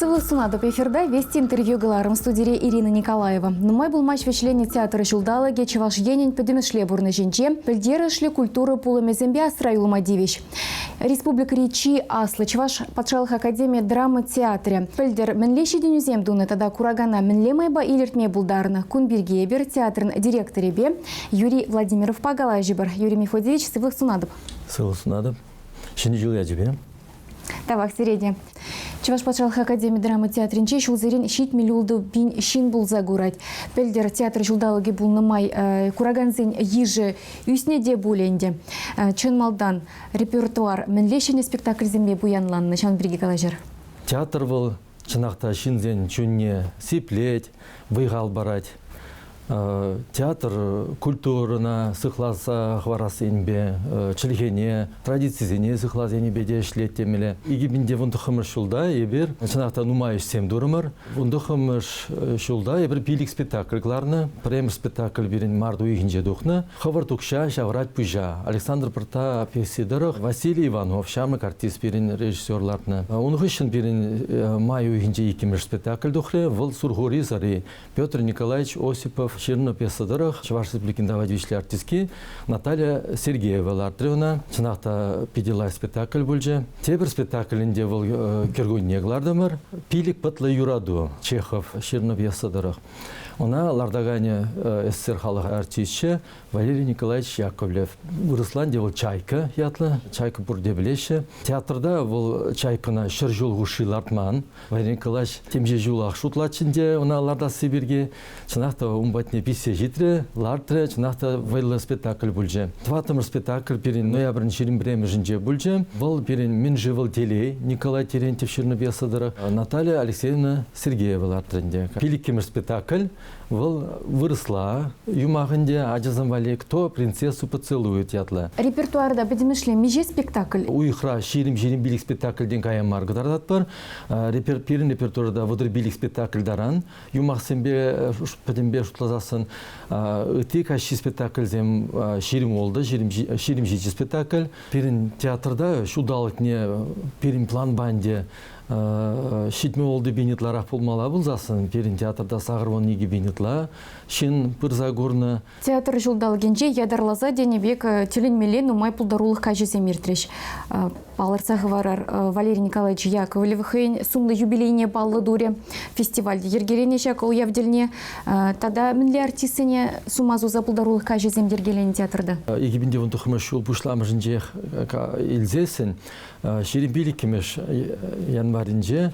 Сывлысунадып эфирда вести интервью галарым студире Ирина Николаева. Нумай был матч вечлени театра Жулдалаге Чеваш Енин подемешле бурны женче, пельдерышли культуры пулемезембе Астраюл Мадивич. Республика Речи Аслы Чеваш Патшалых Академии драмы театре. Пельдер менлеши денюзем дуны тогда курагана менлемайба илертме булдарны. Кунбергебер театрын директоребе Юрий Владимиров Пагалайжибер. Юрий Мефодевич Сывлысунадып. Сывлысунадып. Şimdi жыл тебе. Тавак средне. Чеваш Патшалых Академии драмы театринче шулзерин щит милюлду бин щин был загурать. Пельдер театр Жулдалаге был намай кураганзин ежи юснеде буленде. Чын малдан репертуар менлешене спектакль земле буянланны. Шан бриги калажер. Театр был чынақта шинзен чунне сиплеть, выйгал барать. Театр культурына сыхласа хварасы инбе, чилхене, традицияне сыхласа инбе дешлет темеле. Игибинде вундухымыш шулда, ебер, чынақта нумайыш сем дурымыр. Вундухымыш шулда, ебер билик спектакльгларны, премьер спектакль берин марду игинже духны. Хавар тукша, шаврать пужа. Александр Прта Песидоров, Василий Иванов, шамык артист берин режиссерларны. Унхышын берин маю игинже икимеш спектакль духле, вол сургури зари. Петр Николаевич Осипов, Ширно Песадырах, Чуваш республикинда вишли артистки, Наталья Сергеева Лартревна, чынақта пиделай спектакль бульже. Тебір спектаклінде был кергунне глардамыр, Пилик пытлы юраду, Чехов, Ширно Песадырах. Она лардагане СССР халық артистче Валерий Николаевич Яковлев. Русланде был Чайка ятлы, Чайка бурде білеші. Театрда был Чайкана шыржул ғуши лартман. Валерий Николаевич темже жулақ шутлачынде, она ларда сибирге, чынақта умбатне писе житре, лартре, чынақта вайлы спектакль бульже. Тватымыр спектакль перен ноябрын 21 жинже бульже. Был перен мен живыл телей, Николай Терентьев Ширно Песадырах, Наталья Алексеевна Сергеева лартренде. Пиликкемір спектакль выросла, юмағынде ажазам вали, кто принцессу поцелует ятлы. Репертуарда бедемешле меже спектакль? Уйхра ширим билик спектакльден кая маргыдардат бар. Перін репертуарда вудыр билик спектакль даран. Юмақ сенбе пәдембе шутлазасын. Үтек аши спектакльзем ширим олды, ширим жечі спектакль. Перін театрда шудалық не перін план банде шитме олды бейнетларақ болмала бұлзасын. Перін театрда сағырвон неге бейнетла. Шин пырзагорны. Театр Жулдалагенже ядарлаза денебек теленмелен умай пулдарулық кажезе миртреш. Палырсағы варар Валерий Николаевич Яковлев хейн сумлы юбилейне баллы дуре фестивальде ергелене шак уявдельне. Тада мінлі артисыне сумазу за пулдарулық кажезем ергелене театрда. Егібінде вон тұқымы шул бұшламыжынже илзесін. Шерім билікімеш январинже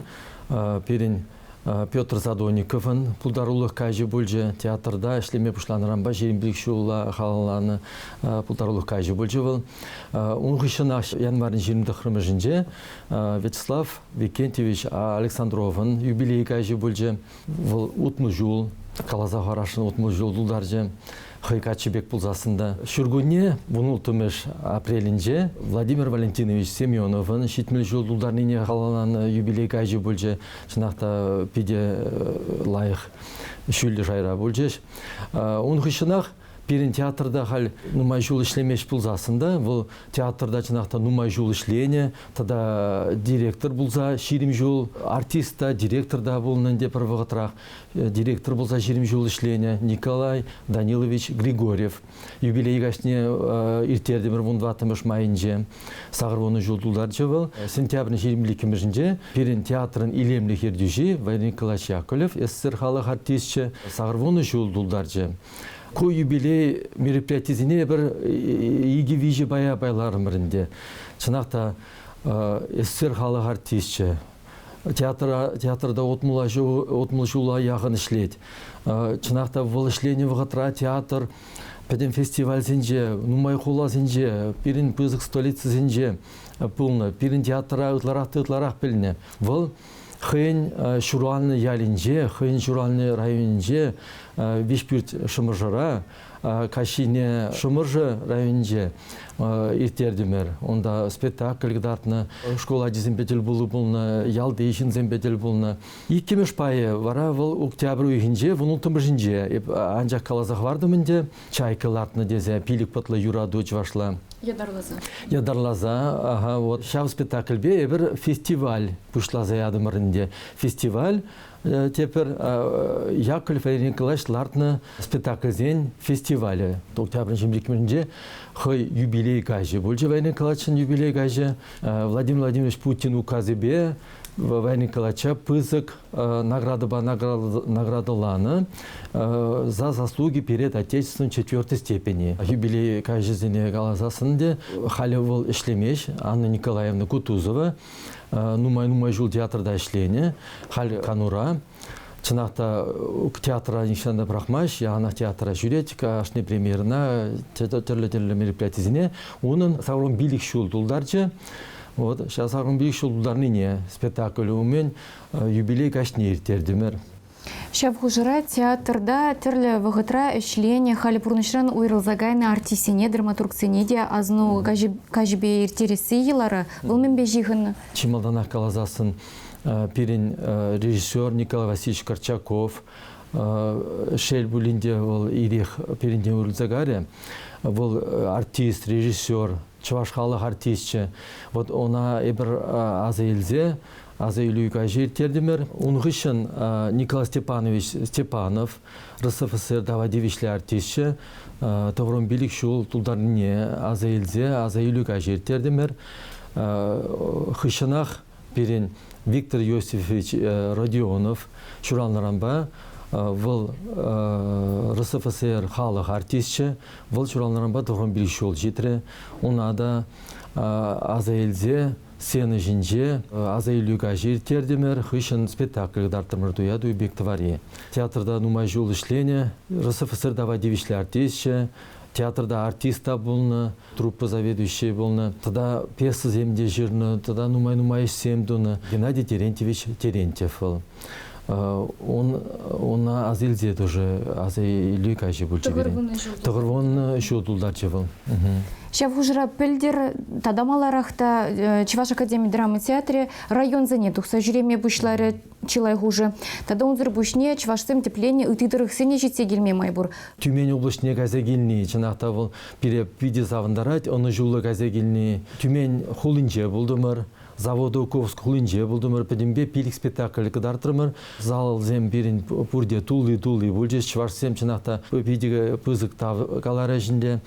перін Петр Задониковын пулдарулық кажы бөлже театрда ішлеме пұшланыранба жерін білік шуыла қалаланы пулдарулық кажы бөлже бұл. Уңғышына январын 20 жинже Вячеслав Викентьевич Александровын юбилей кажы бөлже бұл ұтмы жол, қалаза қарашын ұтмы жол ұлдарже. Хайкачебек пулзасында. Шүргүнне бұныл түмеш апрелінже Владимир Валентинович Семеновын шитмел жолдулдарныне қаланан юбилей кажы бөлже шынақта пиде лайық шүлі жайра бөлжеш. Унғышынақ перін театрда хал нумай жол ішлемеш пулзасында. Бұл театрда чынақта нумай жол ішлене, тада директор бұлза ширим жол, артиста, директорда болынан деп бірвағытырақ. Директор болса ширим жол ішлене Николай Данилович Григорьев. Юбилей гашне иртерді бір мұндватымыш майынже сағырвоны жолдулар жевыл. Сентябрын 20-лікімізінде перін театрын илемлік ердюжи Валерий Николаевич Яковлев, СССР халық артистче сағырвоны жолдулар же. Ко юбилей мероприятизіне бір игі вижі бая байларымырынде. Чынақта СССР халық артистче. Театрда отмыл жула яғын ішлет. Чынақта бұл ішлене вғытра театр пәден фестиваль зенже, нумай құла зенже, перін пызық столицы зенже пылны, перін театра ұтларақ біліне. Бұл хын шуралны ялинже, хын шуралны районинже вишпюрт шымыржара кашине шумыржы районже иртердимер. Онда спектакль гдартны, школа дизембетел булна, ялды ишин зембетел булна. Иккемеш пайы вара выл октябрь уйхинже, вунултым жинже. Анжақ калазақ вардымынде, чайкалартны дезе, пилик пытлы юраду чвашла. Ядарлаза, ага, вот. Шав спектакльбе бір фестиваль пушлаза ядымырынде. Фестиваль, теперь Яковлев Валерий Николаевич лартны спектакльзен фестивалі. Октябрь жемрекмерінде хой юбилей гажы. Больше Валерий Николаевичын юбилей гажы. Владимир Владимирович Путин указыбе Валерий Николаевича пызык наградыланы за заслуги перед Отечеством 4-й степени. Юбилей гажызыне галазасынде халевыл ишлемеш Анна Николаевна Кутузова нумай жул театрда işleyeni, hal kanura. Çınaqta театра нишанда брахмаш, яғана театра жүретик, ашны премьерна, түрлі мероприятизіне. Оның сағырын билік шулдулдарчы. Вот, сейчас сағырын билік шулдулдарны не спектакль умен юбилей кашны ертердімер. Шавхужыра театрда түрлі вғытра ішлене халі пұрнышран уйрылзагайны артисене, драматургсене де азну кажбе ертересі елары бұлмен бежігіні. Чималданақ калазасын перен режиссер Николай Васильевич Корчаков, шел бұлінде ол ирек перенден уйрылзагаре, бұл артист, режиссер, чуваш халық артистчі. Вот она ебір аза елзе, аза илюйка жертердімер. Унгышын Николай Степанович Степанов, РСФСР Давадевичлі артистчі, тоғырын билік шул тұлдарыне аза елзе, аза илюйка жертердімер. Хышынақ берен Виктор Иосифович Родионов, шуралнаранба, выл РСФСР халық артистчі, выл шуралнаранба тоғырын билік шул жетірі. Онада аза елзе, сені жинже, аза илюга жертердімер, хышын спектакль дартымыр дуяду бектівари. Театрда нумай жол ішлене, РСФСР Давадевичлі артистчі, театрда артиста болны, труппа заведующий болны, тогда пьеса земде жирны, тогда нумай семдуны. Геннадий Терентьевич Терентьев. Он азилзе тоже, аза илюга же бульче берен. Тұғырвон жолдулдарчы был. Шавхужыра пілдер тадамаларақта Чуваш Академия драмы театре район занятухса жүреме бұшлары чилай хуже. Тада онзыр бұшне Чувашсым тепление үтидырық сене жетсе келме майбур. Тюмень облачне газе келіне, чынақта бұл переп виде завындарать, оны жулы газе келіне. Тюмень хулынже болдымыр. Заводу Ковск хулынже болдымыр, пәдімбе пилік спектакль кыдартырмыр. Зал зем берін пұрде тулы болжес Чувашсым чынақта видеге пызык калары жінде.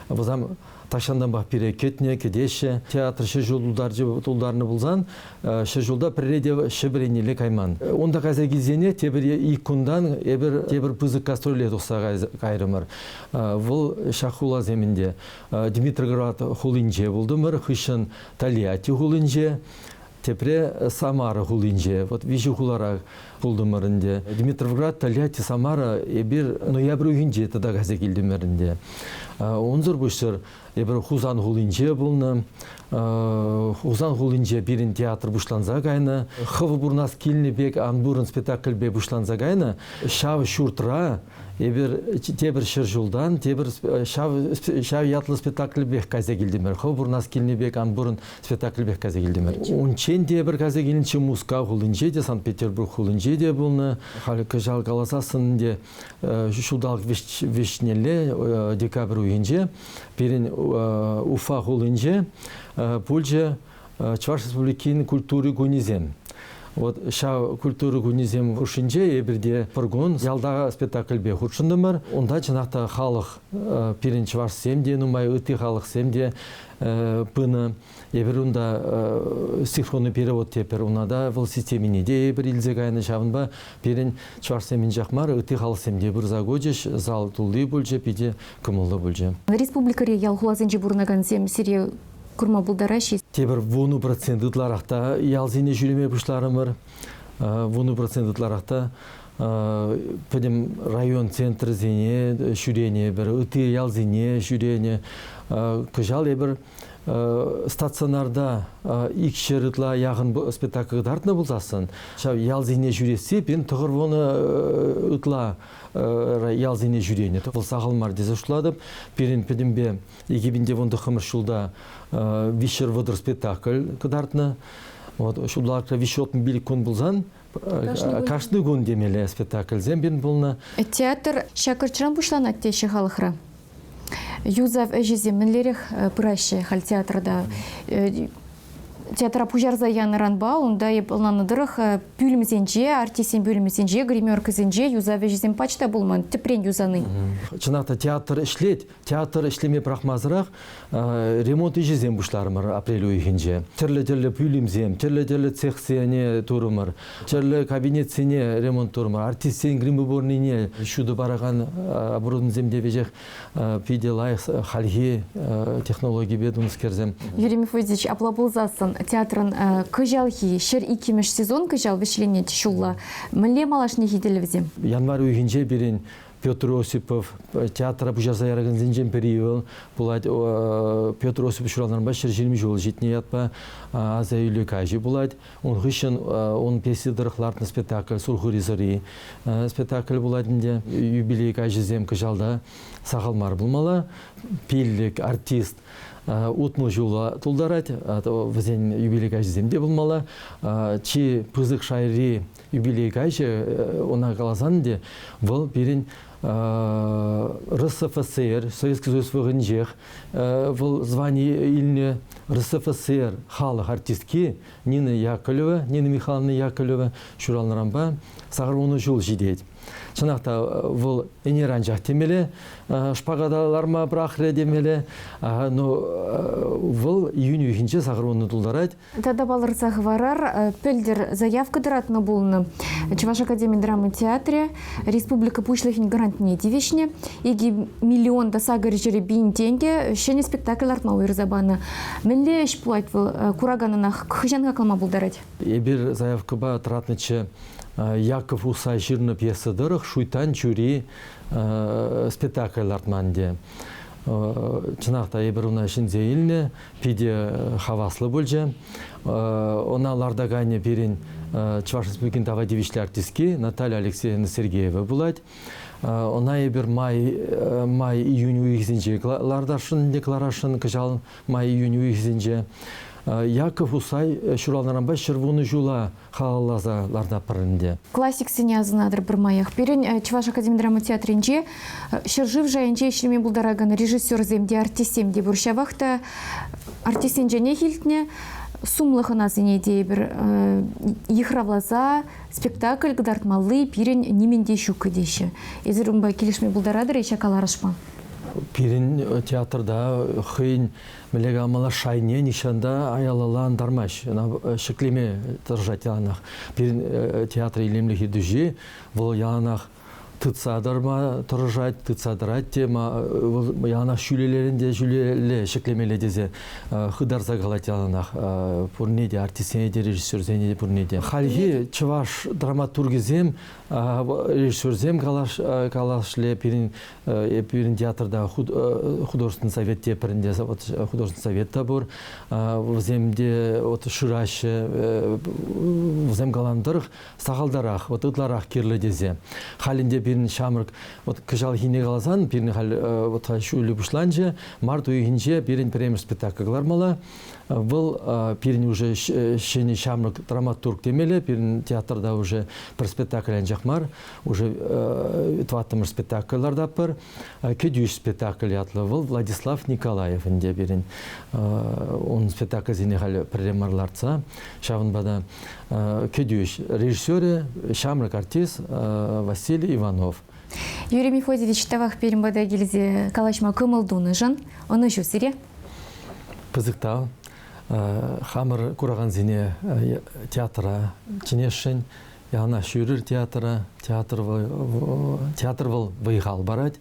Бұзам Ташандан бақ бере кетіне, кедеші. Театр тұлдарыны бұлзан, жолда пірреде шыбіренелі кайман. Онда қаза кезене тебір иккундан тебір пызык кастроле тұқса қайрымыр. Бұл Шахула земінде Дмитроград хулынже болдымыр, Хышын Тольятти хулынже, тепре Самара хулынже. Вот вижу хулара болдымырынде. Дмитровград, Тольятти, Самара ебір ноябрь үйінже тада қаза келдімірінде. Онзыр бұшыр ебір Хузан хулынже болны. Хузан хулынже бірін театр бұшланза қайны. Хывы бұрнас келіні бек анбұрын спектакль бе бұшланза қайны. Шавы шуртыра тебір шыр жолдан, тебір шав ятлы спектакль бек қаза келдімір. Хывы бұрнас келіні бек анбұрын спектакль бек қаза келдімір. Ончен тебір қаза келінші Муска хулынже де, Санкт-Петербург хулынже де болны. Халықы жал қаласасын де шудалық вешнелі декабрь үйінже. Берін Уфа хулынже, Польша, Чуваш Республикин культуры гунизем. Вот ша культуры гунизем хушинже ебірде пыргун ялдағы спектакль бе хушындымыр. Онда жынақта халық перен Чуваш семде, нумай ыты халық семде пыны. Ебір онда синхронный перевод тепер. Онада бұл системіне де ебір илзе қайны шавынба перен Чуваш семен жақмар ыты халық семде бір загоджеш, зал тулды бөлже, пиде кымылды бөлже. Республикаре ялхулазынчы бұрнаган сем сирия Курма булдараши. Тебір 10% ытларақта ялзине жүреме бұшларымыр. 10% ытларақта Педем район центр зене шүрене бір ыты ял зене шүрене кыжал ебір стационарда икшерытла яғын спектакль дартны болсасын. Ял зене жүресе пен тұғыр воны ытла ял зене жүрене. Бұл сағылмар дезе шуладып, перен педембе егебінде вонды қымыр шулда вишер выдыр спектакль кыдартны. Шулдарда вишотын билік кон болсан, кашны күн демелі спектакль зембен болна. Театр шакырчыран бұшланат теші халықра. Юзав әжезе мінлерек пырайшы хал театрда. Театра пужарза яныран онда ебылнаныдырық бөлімізенже, артисен бөлімізенже, гримеркізенже, юзав әжезен пачта болман, тіпрен юзаны. Чынақта театр ішлеме прақмазырақ ремонт ежезен бұшларымыр апрель ойхенже. Түрлі бөлімзем, түрлі цехсене тұрымыр, түрлі кабинетсене ремонт тұрымыр, артистен гримборнине шуды бараған оборуднземде вежек пиделай халге технология бедумыз керзем. Юрий Мефодич, аплабылзасын. Театрын кыжалхи, шыр икимеш сезон кыжал вешленет шулла. Міле малашны хиделевзем? Январь үйгенже берен Петр Осипов театра бұжарза ярағын зенжен периол. Петр Осипов шураларынба шыр 20 жол жетіне ятпа аза үйлі кажи болады. Он ғышын, он песидырықлардың спектакль, Сурхуризари спектакль болады. Юбилей кажи зем кыжалда сағалмар болмала. Пиллик, артист. Утмыл жула тулдарать, візен юбилей кажи земде болмала. Чи пызық шайри юбилей кажи она қалазанде бұл берін РСФСР, Советский Союз вғынжех, бұл звание иліне РСФСР халық артистки Нина Яковлева, Нина Михайловна Яковлева шуралнарамба сағыр оны жол жидет. Шынақта бұл энеран жақ темелі, шпағадаларма бірақыры демелі, бұл июнь үйінше сағыр оны тұлдарайды. Тада балырсақ варар, пөлдер заявка дыратны болыны. Чуваш Академия драмы театре, Республика Пушлыхин гарантіне девешне, еге миллион да сағыр жері бейін тенде, шене спектакль артмауыр забаны. Мінле іш бұлайт бұл кураганынақ күхжанға қалма бұлдарады? Ебір заявка ба тұратнычы Яков Усай жирны пьесадырық шуйтан чури спектакль артманде. Чынақта ебір ұна үшін зейліне, пиде хаваслы бөлже. Она лардагане берін Чуваш Республикин тавадивишлі артистки Наталья Алексеевна Сергеева бұлайды. Она ебір май-июнь уйгізінже лардашын декларашын кыжал май-июнь уйгізінже. Яков Усай шуралнарамба шырвуны жула халалазаларда пырынде. Классик сенязынадыр бір маях. Перен Чуваш Академия драма театринже шыржыв жайынже ешлеме бұлдараган режиссер земде, артистемде бұршавақта артистенже не хилтне сумлыхына зенеде бір ехравлаза спектакль гдартмалы перен неменде шук деші. Езір ұмба келішме бұлдарадыр еші каларышма? Перен театрда хыйн мелега амала шайне нишанда аялалан дармаш. Шеклеме тұржат яланақ. Перен театр илемлі хедужи, бұл яланақ тыцадарма тұржат, тыцадарат тема, яланақ шүлелерінде жүлелі шеклемелі дезе хыдарза қалат яланақ. Пұрнеде, артисенеде, режиссерзенеде пұрнеде. Халги чываш драматургизем, режиссерзем калашле перен театрда художественный совет тепірінде художественный советта бұр. Вземде шырашы, взем галандырық, сағалдарақ, ұтларақ керлі дезе. Халінде перен шамырк, кыжал хине қаласан, перен шүлі бұшланжы, март үйінже перен премьер спектакльлар мала. Бұл перен уже шене шамырк драматург демелі, перен театрда уже бір спектакль жақмар, уже тваттымыр спектакльларда бір. Кедюш спектакль ятлы бұл Владислав Николаев инде берін. Он спектакль зене қалі премьерларца. Шавынбада Кедюш режиссері, шамрак артист Василий Иванов. Юрий Мефодьевич тавах перембада келзе калашма көмілдуны жын, оны жүсіре? Пызықтау. Хамыр кураган зене театра чинешін. Яна шүрір театр бұл вайғал барад,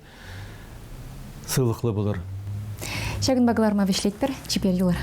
сылықлы бұлыр. Шагын бағыларма вешлетпер, чипер юлар.